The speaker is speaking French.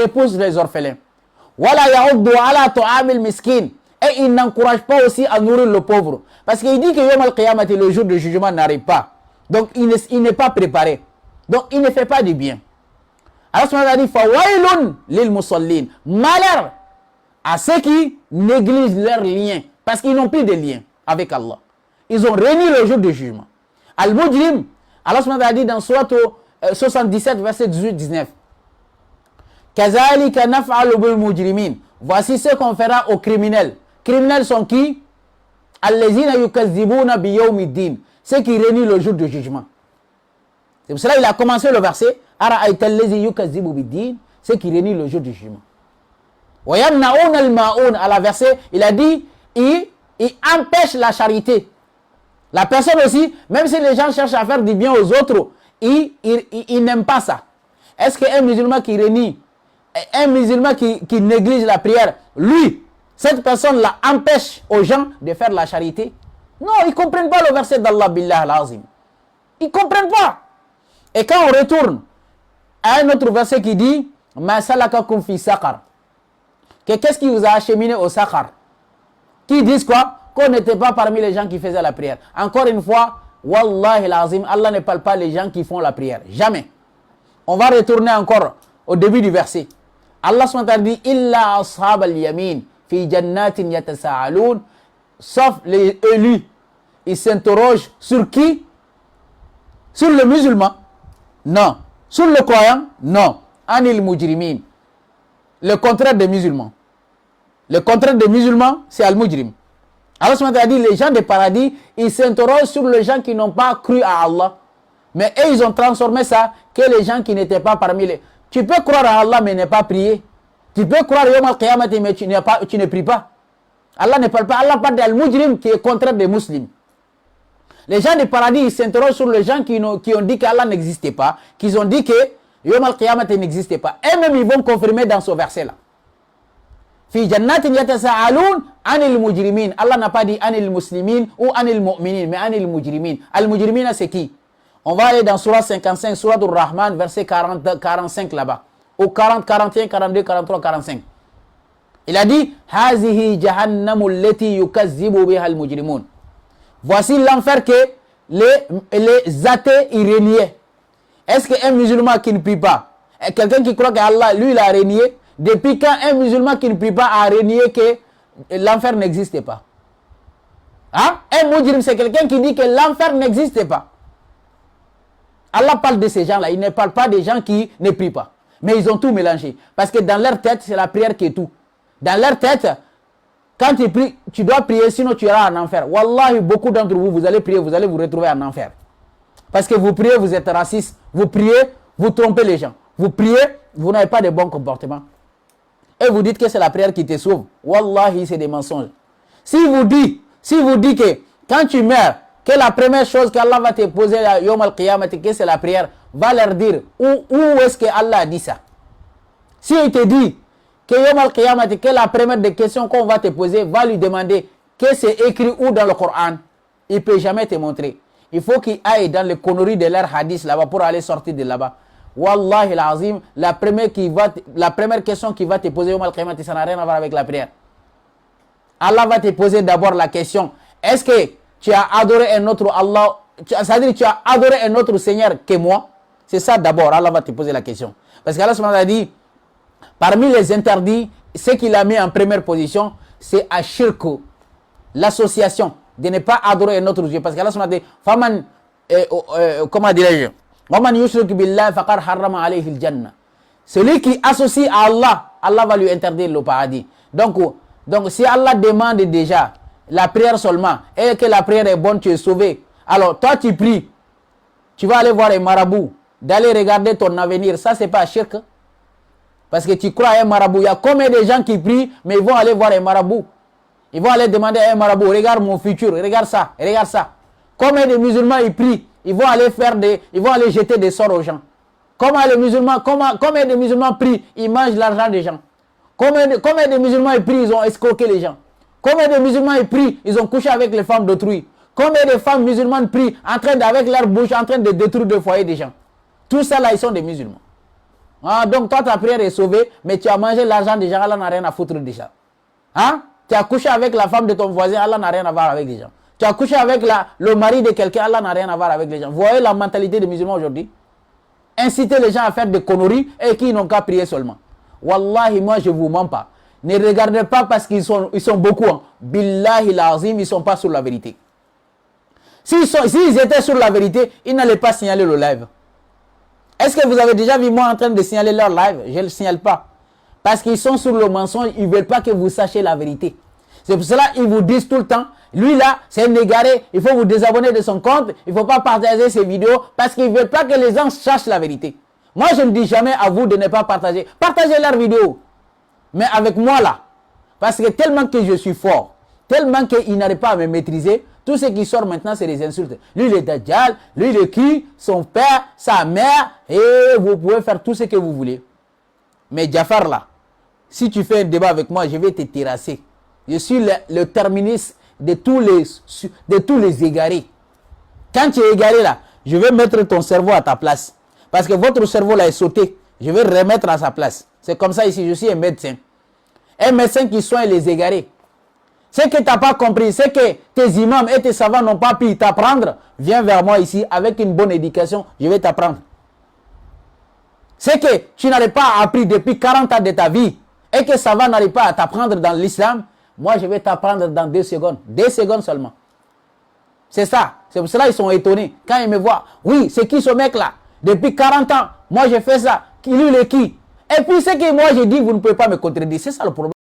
repousse les orphelins. Wala ya'uddu ala ta'amil miskin. Et il n'encourage pas aussi à nourrir le pauvre. Parce qu'il dit que Yom al-Qiyamati, le jour de jugement, n'arrive pas. Donc il n'est pas préparé. Donc il ne fait pas du bien. Alors ce a dit fawailun lil musallin. Malheur à ceux qui négligent leurs liens. Parce qu'ils n'ont plus de liens avec Allah. Ils ont renié le jour de jugement. Al-Mujrim, Allah a dit dans Sourate 77, verset 18-19. Kazalika naf'alu bil mujrimin. Voici ce qu'on fera aux criminels. Criminels sont qui? Allazina yukazzibuna bi yawmiddin. Ceux qui renient le jour de jugement. C'est pour cela qu'il a commencé le verset. Ara'ayta allazi yukazzibu bid-din. Ceux qui renient le jour du jugement. Wa yamna'una al-ma'un. À la verset, il a dit, il empêche la charité. La personne aussi, même si les gens cherchent à faire du bien aux autres, il n'aime pas ça. Est-ce qu'un musulman qui renie, un musulman qui néglige la prière, lui, cette personne-là empêche aux gens de faire la charité? Non, ils ne comprennent pas le verset d'Allah billah al-azim. Ils ne comprennent pas. Et quand on retourne à un autre verset qui dit Ma salakakum fi saqar. Qu'est-ce qui vous a acheminé au saqar? Qui disent quoi? Qu'on n'était pas parmi les gens qui faisaient la prière. Encore une fois, wallahi al-azim, Allah ne parle pas les gens qui font la prière. Jamais. On va retourner encore au début du verset. Allah SWT dit Illa ashab al-yamin fi jannatin yatasa'aloun. Sauf les élus. Ils s'interrogent sur qui? Sur le musulman? Non. Sur le croyant? Non. Anil mujrimin. Le contraire des musulmans. Le contraire des musulmans, c'est al-mujrim. Allah a dit, les gens des paradis, ils s'interrogent sur les gens qui n'ont pas cru à Allah. Mais eux, ils ont transformé ça, que les gens qui n'étaient pas parmi les... Tu peux croire à Allah, mais ne pas prier. Tu peux croire à Yom al-Qiyamati, mais tu ne pries pas. Allah ne parle pas. Allah parle d'al-mujrim, qui est contraire des musulmans. Les gens des paradis, ils s'interrogent sur les gens qui ont dit qu'Allah n'existait pas, qu'ils ont dit que Yom al-Qiyamati n'existait pas. Et même, ils vont confirmer dans ce verset-là. Fi jannatin yatasa'aloun anil mujrimin. Allah n'a pas dit anil muslimin ou anil mu'minin, mais anil mujrimin. Al-mujrimina, c'est qui? On va aller dans Surah 55, Surah Ar-Rahman, verset 40, 45 là-bas. Ou 40, 41, 42, 43, 45. Il a dit Hazihi jahannamu allati yukazzibu biha al-mujrimun. Voici l'enfer que les athées y régnaient. Est-ce qu'un musulman qui ne prie pas, quelqu'un qui croit qu'Allah, lui, il a régné, depuis quand un musulman qui ne prie pas a régné que l'enfer n'existait pas? Hein? Un mujrim, c'est quelqu'un qui dit que l'enfer n'existait pas. Allah parle de ces gens-là, il ne parle pas des gens qui ne prient pas. Mais ils ont tout mélangé. Parce que dans leur tête, c'est la prière qui est tout. Dans leur tête, quand tu pries, tu dois prier, sinon tu iras en enfer. Wallahi, beaucoup d'entre vous, vous allez prier, vous allez vous retrouver en enfer. Parce que vous priez, vous êtes raciste. Vous priez, vous trompez les gens. Vous priez, vous n'avez pas de bons comportements. Et vous dites que c'est la prière qui te sauve. Wallahi, c'est des mensonges. Si vous dites que quand tu meurs, que la première chose qu'Allah va te poser à Yom al-Qiyamah, que c'est la prière, va leur dire où est-ce que Allah a dit ça. Si il te dit que Yom al-Qiyamah, que la première des questions qu'on va te poser, va lui demander que c'est écrit où dans le Coran, il ne peut jamais te montrer. Il faut qu'il aille dans les conneries de leur hadith là-bas pour aller sortir de là-bas. Wallahi l'azim, la première question qu'il va te poser Yom al-Qiyamah, ça n'a rien à voir avec la prière. Allah va te poser d'abord la question, est-ce que tu as adoré un autre Allah, c'est-à-dire tu as adoré un autre Seigneur que moi? C'est ça d'abord, Allah va te poser la question. Parce qu'Allah a dit, parmi les interdits, ce qu'il a mis en première position, c'est ashirku, l'association, de ne pas adorer un autre Dieu. Parce qu'Allah a dit, Faman, comment dirais-je? Waman yushrik billah faqad harrama alayhi al-jannah. Celui qui associe à Allah, Allah va lui interdire le paradis. Donc si Allah demande déjà la prière seulement, et que la prière est bonne, tu es sauvé. Alors toi tu pries, tu vas aller voir un marabout, d'aller regarder ton avenir, ça c'est pas shirk. Parce que tu crois à un marabout. Il y a combien de gens qui prient, mais ils vont aller voir un marabout. Ils vont aller demander à un marabout, regarde mon futur, regarde ça, regarde ça. Combien de musulmans ils prient, ils vont aller jeter des sorts aux gens. Combien de musulmans prient, ils mangent l'argent des gens. Combien de musulmans ils prient, ils ont escroqué les gens. Combien de musulmans ils prient, ils ont couché avec les femmes d'autrui. Combien de femmes musulmanes prient avec leur bouche en train de détruire le foyer des gens. Tout ça là, ils sont des musulmans. Ah, donc toi, ta prière est sauvée, mais tu as mangé l'argent des gens, Allah n'a rien à foutre déjà. Hein? Tu as couché avec la femme de ton voisin, Allah n'a rien à voir avec les gens. Tu as couché avec le mari de quelqu'un, Allah n'a rien à voir avec les gens. Vous voyez la mentalité des musulmans aujourd'hui? Inciter les gens à faire des conneries et qui n'ont qu'à prier seulement. Wallahi, moi je ne vous mens pas. Ne regardez pas parce qu'ils sont beaucoup. Hein. Billahi l'azim, ils ne sont pas sur la vérité. S'ils étaient sur la vérité, ils n'allaient pas signaler le live. Est-ce que vous avez déjà vu moi en train de signaler leur live? Je ne le signale pas. Parce qu'ils sont sur le mensonge, ils ne veulent pas que vous sachiez la vérité. C'est pour cela qu'ils vous disent tout le temps, lui là, c'est un égaré, il faut vous désabonner de son compte, il ne faut pas partager ses vidéos, parce qu'ils ne veulent pas que les gens sachent la vérité. Moi, je ne dis jamais à vous de ne pas partager. Partagez leurs vidéos. Mais avec moi là, parce que tellement que je suis fort, tellement qu'ils n'arrivent pas à me maîtriser, tout ce qui sort maintenant, c'est des insultes. Lui, il est Dajjal, lui, il est qui? Son père, sa mère, et vous pouvez faire tout ce que vous voulez. Mais Jafar là, si tu fais un débat avec moi, je vais te terrasser. Je suis le terminus de tous les égarés. Quand tu es égaré là, je vais mettre ton cerveau à ta place. Parce que votre cerveau là est sauté. Je vais remettre à sa place. C'est comme ça ici, je suis un médecin. Un médecin qui soigne les égarés. Ce que tu n'as pas compris, c'est que tes imams et tes savants n'ont pas pu t'apprendre. Viens vers moi ici avec une bonne éducation, je vais t'apprendre. C'est que tu n'avais pas appris depuis 40 ans de ta vie et que ça va n'arrive pas à t'apprendre dans l'islam. Moi, je vais t'apprendre dans 2 secondes. 2 secondes seulement. C'est ça. C'est pour cela qu'ils sont étonnés. Quand ils me voient, oui, c'est qui ce mec-là? Depuis 40 ans, moi, j'ai fait ça. Lui, il est qui? Et puis, c'est que moi, j'ai dit, vous ne pouvez pas me contredire. C'est ça le problème.